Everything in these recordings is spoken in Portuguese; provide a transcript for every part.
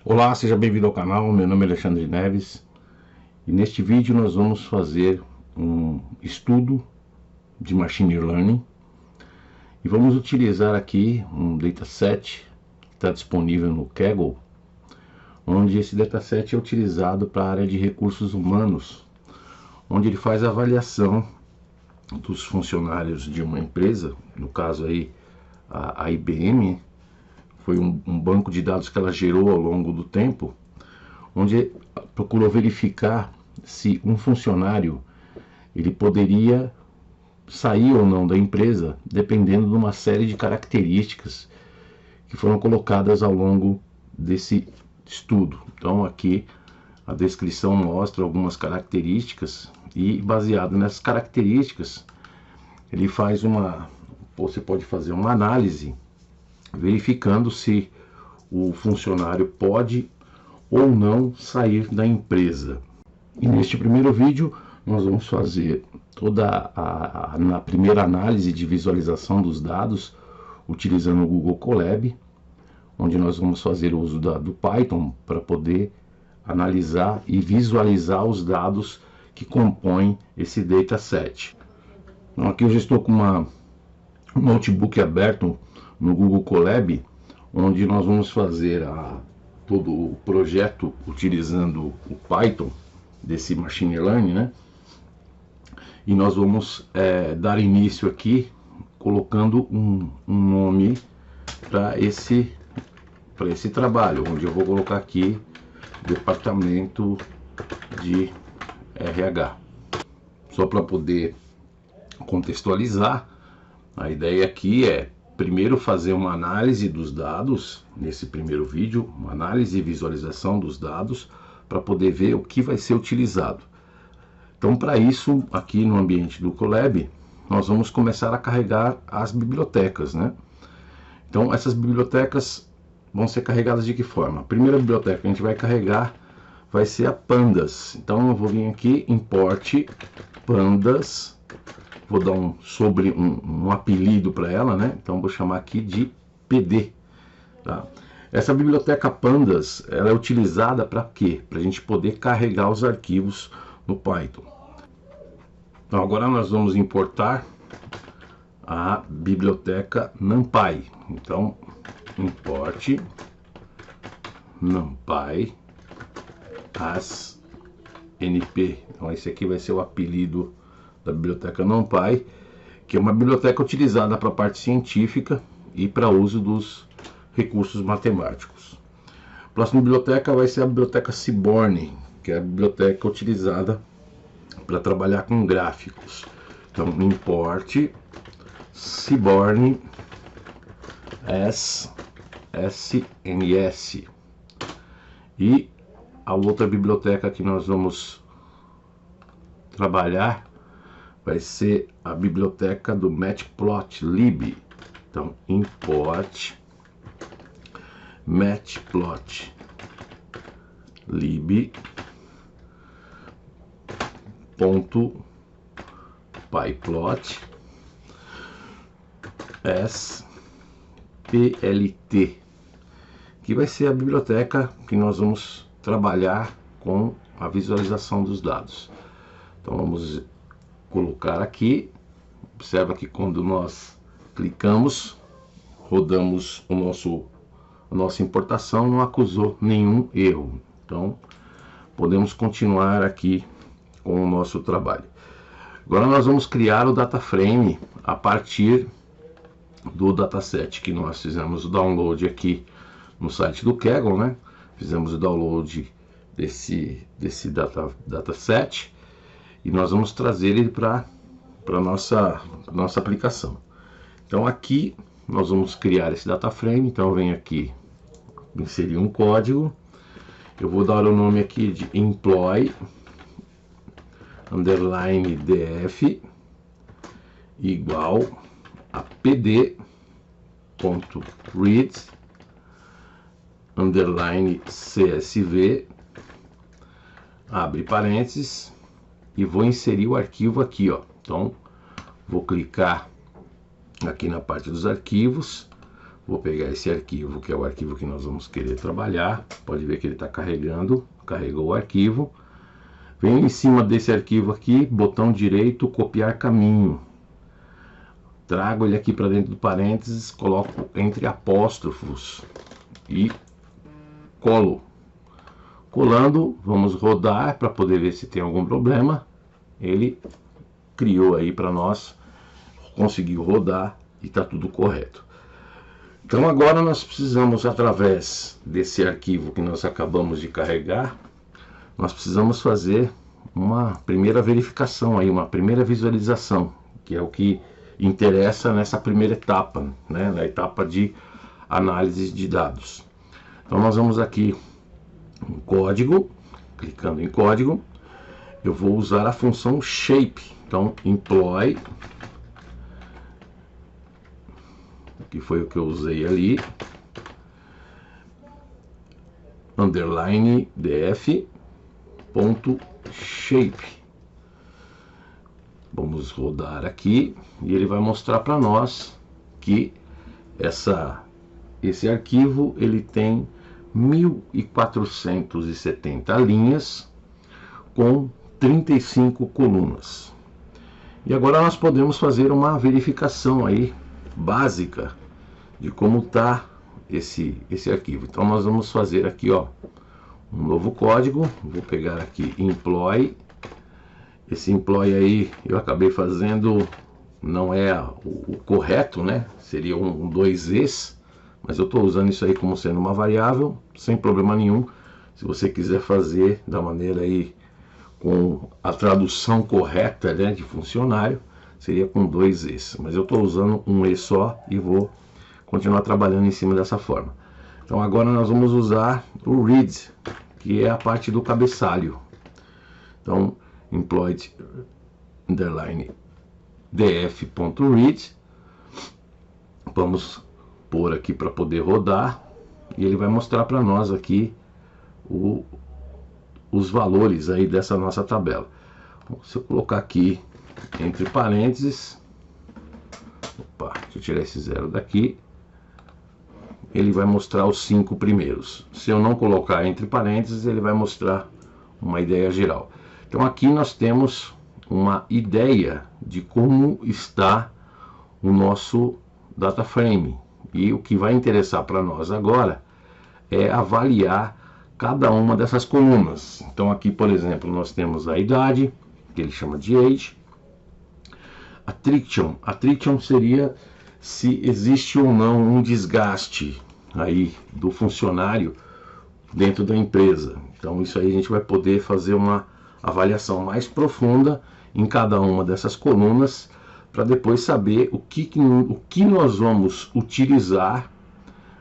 Olá, seja bem-vindo ao canal. Meu nome é Alexandre Neves e neste vídeo nós vamos fazer um estudo de Machine Learning e vamos utilizar aqui um dataset que está disponível no Kaggle, onde esse dataset é utilizado para a área de recursos humanos, onde ele faz a avaliação dos funcionários de uma empresa, no caso aí a IBM. Foi um banco de dados que ela gerou ao longo do tempo, onde procurou verificar se um funcionário ele poderia sair ou não da empresa, dependendo de uma série de características que foram colocadas ao longo desse estudo. Então aqui a descrição mostra algumas características e baseado nessas características ele faz você pode fazer uma análise verificando se o funcionário pode ou não sair da empresa. E neste primeiro vídeo nós vamos fazer na primeira análise de visualização dos dados utilizando o Google Colab, onde nós vamos fazer uso do Python para poder analisar e visualizar os dados que compõem esse dataset. Então aqui eu já estou com um notebook aberto no Google Colab, onde nós vamos fazer todo o projeto utilizando o Python desse Machine Learning, né? E nós vamos dar início aqui colocando um nome para esse trabalho, onde eu vou colocar aqui Departamento de RH. Só para poder contextualizar, a ideia aqui é primeiro fazer uma análise dos dados, nesse primeiro vídeo, uma análise e visualização dos dados, para poder ver o que vai ser utilizado. Então, para isso, aqui no ambiente do Colab, nós vamos começar a carregar as bibliotecas, né? Então, essas bibliotecas vão ser carregadas de que forma? A primeira biblioteca que a gente vai carregar vai ser a Pandas. Então, eu vou vir aqui, import Pandas. Vou dar um apelido para ela, né? Então vou chamar aqui de PD. Tá? Essa biblioteca Pandas, ela é utilizada para quê? Para a gente poder carregar os arquivos no Python. Então agora nós vamos importar a biblioteca NumPy. Então import NumPy as NP. Então esse aqui vai ser o apelido da biblioteca NumPy, que é uma biblioteca utilizada para a parte científica e para uso dos recursos matemáticos. A próxima biblioteca vai ser a biblioteca Seaborn, que é a biblioteca utilizada para trabalhar com gráficos. Então, import Seaborn SNS. E a outra biblioteca que nós vamos trabalhar vai ser a biblioteca do Matplotlib. Então, import Matplotlib .pyplot splt, que vai ser a biblioteca que nós vamos trabalhar com a visualização dos dados. Então, vamos colocar aqui. Observa que quando nós clicamos, rodamos a nossa importação, não acusou nenhum erro. Então podemos continuar aqui com o nosso trabalho. Agora nós vamos criar o data frame a partir do dataset que nós fizemos o download aqui no site do Kaggle, né? Fizemos o download desse dataset e nós vamos trazer ele para a nossa aplicação. Então aqui nós vamos criar esse data frame. Então eu venho aqui, inserir um código, eu vou dar o nome aqui de employee underline df igual a pd.read underline csv, abre parênteses, e vou inserir o arquivo aqui, ó. Então vou clicar aqui na parte dos arquivos, Vou pegar esse arquivo, que é o arquivo que nós vamos querer trabalhar. Pode ver que ele está carregando, carregou o arquivo. Venho em cima desse arquivo aqui, botão direito, copiar caminho. Trago ele aqui para dentro do parênteses, coloco entre apóstrofos e colo. Colando, vamos rodar para poder ver se tem algum problema. Ele criou aí para nós, conseguiu rodar e está tudo correto. Então agora nós precisamos, através desse arquivo que nós acabamos de carregar, nós precisamos fazer uma primeira verificação aí, uma primeira visualização, que é o que interessa nessa primeira etapa, né, na etapa de análise de dados. Então nós vamos aqui em código, clicando em código, eu vou usar a função shape. Então employ, que foi o que eu usei ali, underline df ponto shape. Vamos rodar aqui e ele vai mostrar para nós que esse arquivo ele tem 1470 linhas com 35 colunas. E agora nós podemos fazer uma verificação aí básica de como está esse arquivo. Então nós vamos fazer aqui, ó, um novo código. Vou pegar aqui employ. Esse employ aí eu acabei fazendo, não é o correto, né? Seria um 2es, mas eu estou usando isso aí como sendo uma variável, sem problema nenhum. Se você quiser fazer da maneira aí com a tradução correta, né, de funcionário, seria com 2es, mas eu estou usando um e só e vou continuar trabalhando em cima dessa forma. Então agora nós vamos usar o read, que é a parte do cabeçalho. Então employed underline df.read, vamos pôr aqui para poder rodar e ele vai mostrar para nós aqui os valores aí dessa nossa tabela. Se eu colocar aqui entre parênteses, opa, deixa eu tirar esse zero daqui, ele vai mostrar os 5 primeiros. Se eu não colocar entre parênteses, ele vai mostrar uma ideia geral. Então aqui nós temos uma ideia de como está o nosso data frame. E o que vai interessar para nós agora é avaliar cada uma dessas colunas. Então aqui, por exemplo, nós temos a idade, que ele chama de age. Attrition seria se existe ou não um desgaste aí do funcionário dentro da empresa. Então isso aí a gente vai poder fazer uma avaliação mais profunda em cada uma dessas colunas para depois saber o que nós vamos utilizar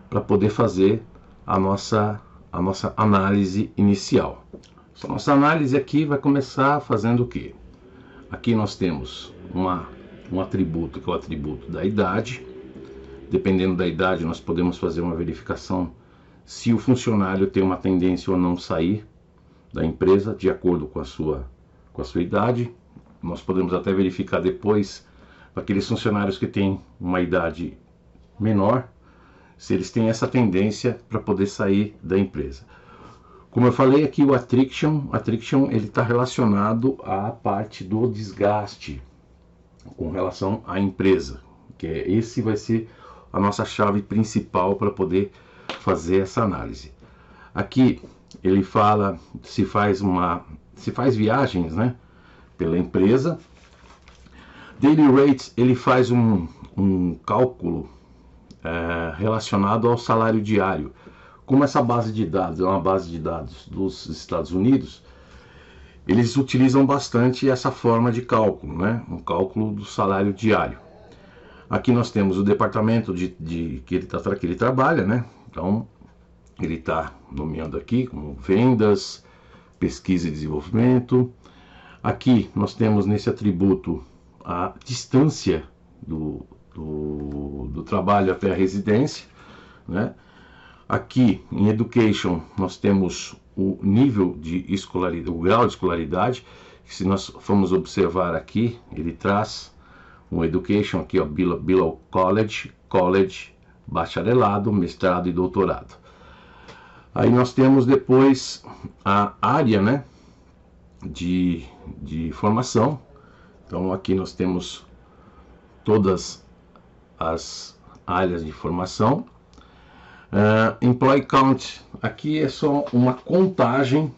para poder fazer a nossa análise inicial. A nossa análise aqui vai começar fazendo o quê? Aqui nós temos um atributo, que é o atributo da idade. Dependendo da idade, nós podemos fazer uma verificação se o funcionário tem uma tendência ou não sair da empresa de acordo com a sua idade. Nós podemos até verificar depois aqueles funcionários que têm uma idade menor, se eles têm essa tendência para poder sair da empresa. Como eu falei aqui, o attrition ele está relacionado à parte do desgaste com relação à empresa, que esse vai ser a nossa chave principal para poder fazer essa análise. Aqui ele fala se faz viagens, né, pela empresa. Daily rates, ele faz um cálculo relacionado ao salário diário. Como essa base de dados é uma base de dados dos Estados Unidos, eles utilizam bastante essa forma de cálculo, né? Um cálculo do salário diário. Aqui nós temos o departamento que ele trabalha, né? Então ele está nomeando aqui como vendas, pesquisa e desenvolvimento. Aqui nós temos nesse atributo a distância do trabalho até a residência, né? Aqui em Education nós temos o nível de escolaridade, o grau de escolaridade, que se nós formos observar aqui, ele traz um Education aqui, ó, below college, college, bacharelado, mestrado e doutorado. Aí nós temos depois a área, né, de formação. Então aqui nós temos todas as áreas de formação. Employee count, aqui é só uma contagem.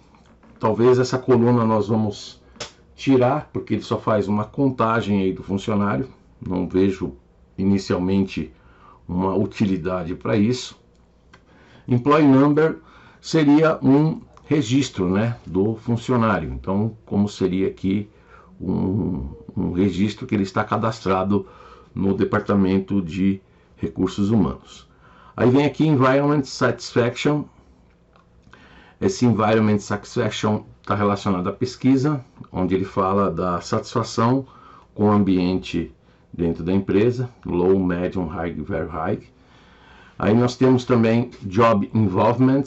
Talvez essa coluna nós vamos tirar, porque ele só faz uma contagem aí do funcionário. Não vejo inicialmente uma utilidade para isso. Employee number seria um registro, né, do funcionário. Então, como seria aqui um registro que ele está cadastrado no Departamento de Recursos Humanos. Aí vem aqui Environment Satisfaction. Esse Environment Satisfaction está relacionado à pesquisa, onde ele fala da satisfação com o ambiente dentro da empresa, low, medium, high, very high. Aí nós temos também Job Involvement,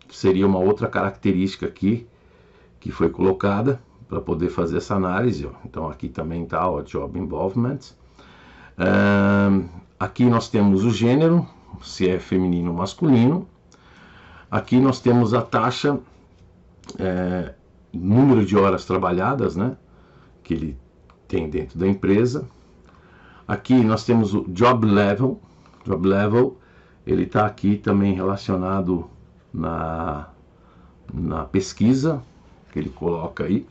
que seria uma outra característica aqui que foi colocada para poder fazer essa análise. Ó. Então aqui também está o Job Involvement. Aqui nós temos o gênero, se é feminino ou masculino. Aqui nós temos a taxa, número de horas trabalhadas, né, que ele tem dentro da empresa. Aqui nós temos o Job Level. Job Level, ele está aqui também relacionado na pesquisa que ele coloca aí.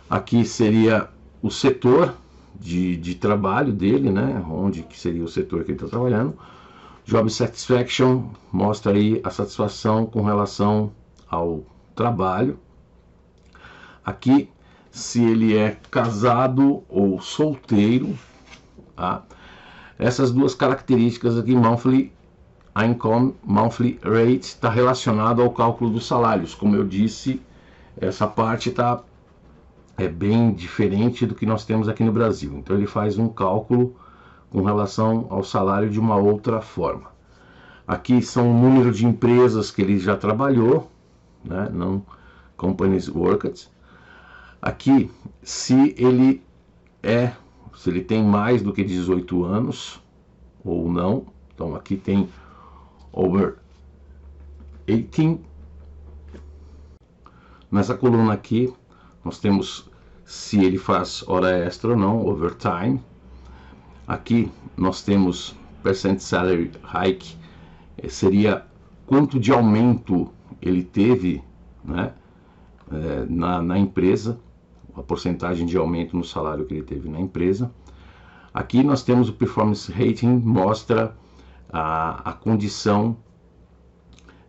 Aqui seria o setor de trabalho dele, né, onde que seria o setor que ele está trabalhando. Job Satisfaction mostra aí a satisfação com relação ao trabalho. Aqui, se ele é casado ou solteiro, tá? Essas duas características aqui, monthly income, monthly rate, está relacionado ao cálculo dos salários. Como eu disse, essa parte é bem diferente do que nós temos aqui no Brasil. Então ele faz um cálculo com relação ao salário de uma outra forma. Aqui são o número de empresas que ele já trabalhou, né? Não companies worked. Aqui, se ele tem mais do que 18 anos ou não. Então aqui tem over 18. Nessa coluna aqui nós temos se ele faz hora extra ou não, overtime. Aqui nós temos percent salary hike, seria quanto de aumento ele teve, né, na empresa, a porcentagem de aumento no salário que ele teve na empresa. Aqui nós temos o performance rating, mostra a condição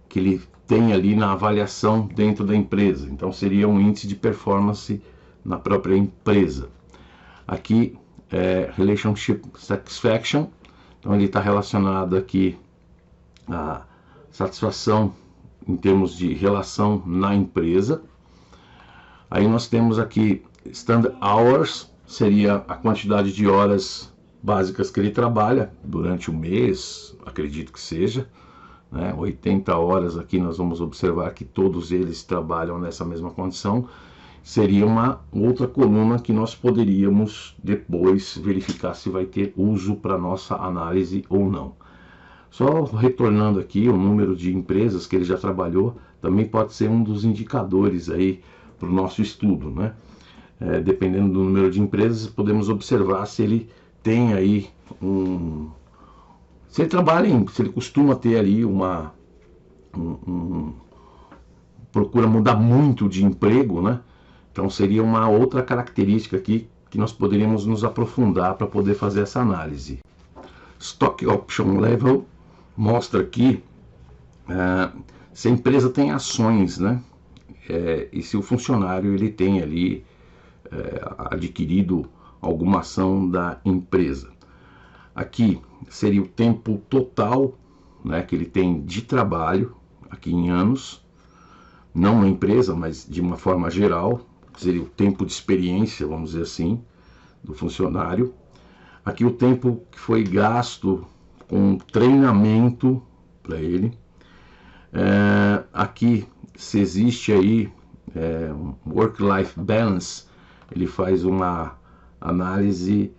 que ele tem ali na avaliação dentro da empresa. Então seria um índice de performance na própria empresa. Aqui Relationship Satisfaction, então ele está relacionado aqui à satisfação em termos de relação na empresa. Aí nós temos aqui Standard Hours, seria a quantidade de horas básicas que ele trabalha durante o mês, acredito que seja, né? 80 horas aqui nós vamos observar que todos eles trabalham nessa mesma condição. Seria uma outra coluna que nós poderíamos depois verificar se vai ter uso para nossa análise ou não. Só retornando aqui, o número de empresas que ele já trabalhou também pode ser um dos indicadores aí para o nosso estudo, né? Dependendo do número de empresas, podemos observar se ele tem aí se ele trabalha se ele costuma ter ali procura mudar muito de emprego, né? Então seria uma outra característica aqui que nós poderíamos nos aprofundar para poder fazer essa análise. Stock Option Level mostra aqui se a empresa tem ações, né? E se o funcionário ele tem ali adquirido alguma ação da empresa. Aqui seria o tempo total, né, que ele tem de trabalho, aqui em anos, não na empresa, mas de uma forma geral. Seria o tempo de experiência, vamos dizer assim, do funcionário. Aqui o tempo que foi gasto com treinamento para ele. Aqui, se existe aí um work-life balance, ele faz uma análise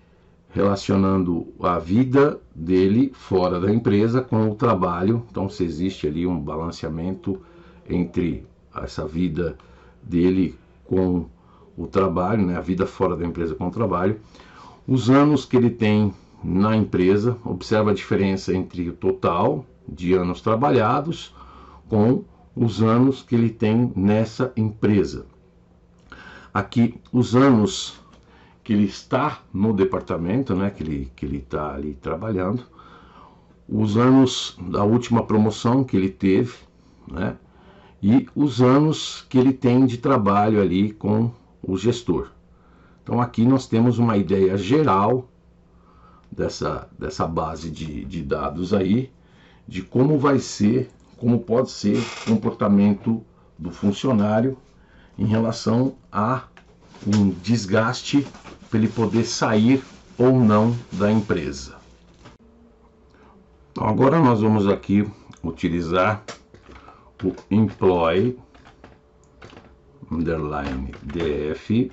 relacionando a vida dele fora da empresa com o trabalho. Então, se existe ali um balanceamento entre essa vida dele com o trabalho, né, a vida fora da empresa com o trabalho, os anos que ele tem na empresa, observa a diferença entre o total de anos trabalhados com os anos que ele tem nessa empresa. Aqui, os anos que ele está no departamento, né, que ele está ali trabalhando, os anos da última promoção que ele teve, né, e os anos que ele tem de trabalho ali com o gestor. Então aqui nós temos uma ideia geral dessa base de dados aí, de como vai ser, como pode ser o comportamento do funcionário em relação a um desgaste para ele poder sair ou não da empresa. Então agora nós vamos aqui utilizar o employee underline df.info,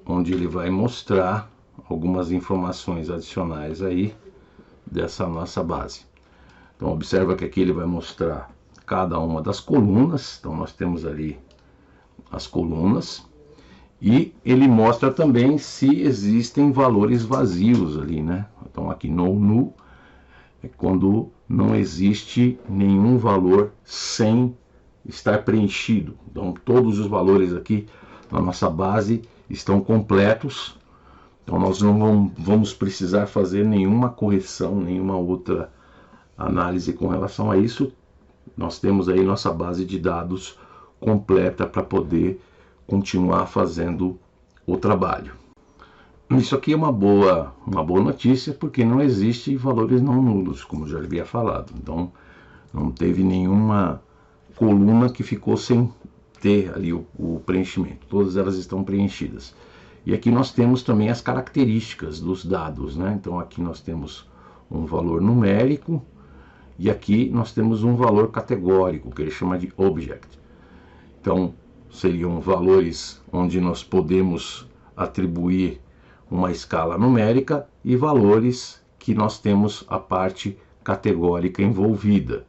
onde ele vai mostrar algumas informações adicionais aí dessa nossa base. Então observa que aqui ele vai mostrar cada uma das colunas. Então nós temos ali as colunas e ele mostra também se existem valores vazios ali, né? Então aqui no null é quando não existe nenhum valor sem estar preenchido. Então todos os valores aqui na nossa base estão completos. Então nós não vamos precisar fazer nenhuma correção, nenhuma outra análise com relação a isso. Nós temos aí nossa base de dados completa para poder continuar fazendo o trabalho. Isso aqui é uma boa notícia, porque não existe valores não nulos, como já havia falado. Então não teve nenhuma coluna que ficou sem ter ali o preenchimento. Todas elas estão preenchidas. E aqui nós temos também as características dos dados, né? Então aqui nós temos um valor numérico e aqui nós temos um valor categórico, que ele chama de object. Então seriam valores onde nós podemos atribuir uma escala numérica e valores que nós temos a parte categórica envolvida.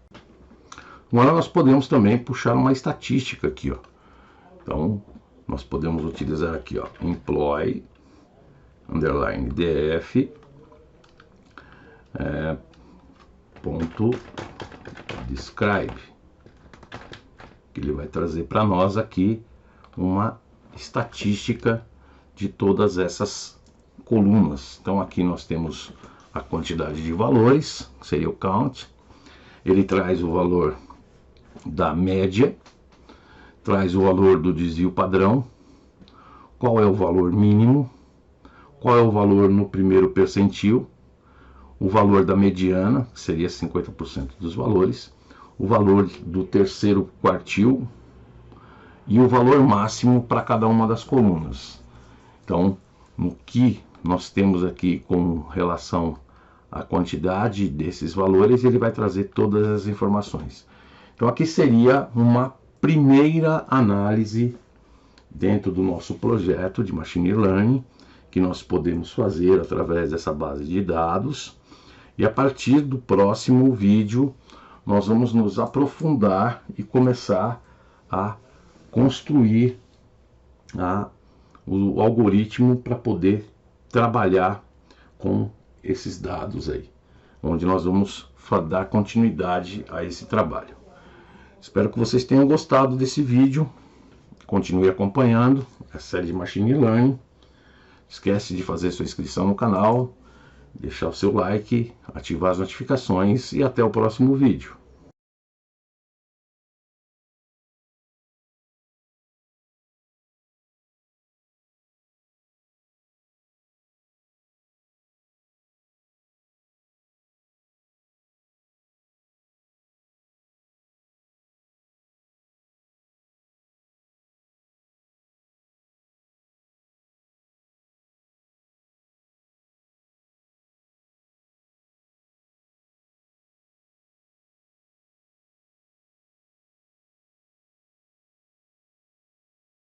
Agora nós podemos também puxar uma estatística aqui, ó. Então nós podemos utilizar aqui, ó, employee underline df ponto describe, que ele vai trazer para nós aqui uma estatística de todas essas colunas. Então aqui nós temos a quantidade de valores, que seria o count. Ele traz o valor da média, traz o valor do desvio padrão, qual é o valor mínimo, qual é o valor no primeiro percentil, o valor da mediana, que seria 50% dos valores, o valor do terceiro quartil e o valor máximo para cada uma das colunas. Então, no que nós temos aqui com relação à quantidade desses valores, ele vai trazer todas as informações. Então aqui seria uma primeira análise dentro do nosso projeto de Machine Learning, que nós podemos fazer através dessa base de dados. E a partir do próximo vídeo, nós vamos nos aprofundar e começar a construir o algoritmo para poder trabalhar com esses dados aí, onde nós vamos dar continuidade a esse trabalho. Espero que vocês tenham gostado desse vídeo. Continue acompanhando a série de Machine Learning. Esquece de fazer sua inscrição no canal, deixar o seu like, ativar as notificações e até o próximo vídeo.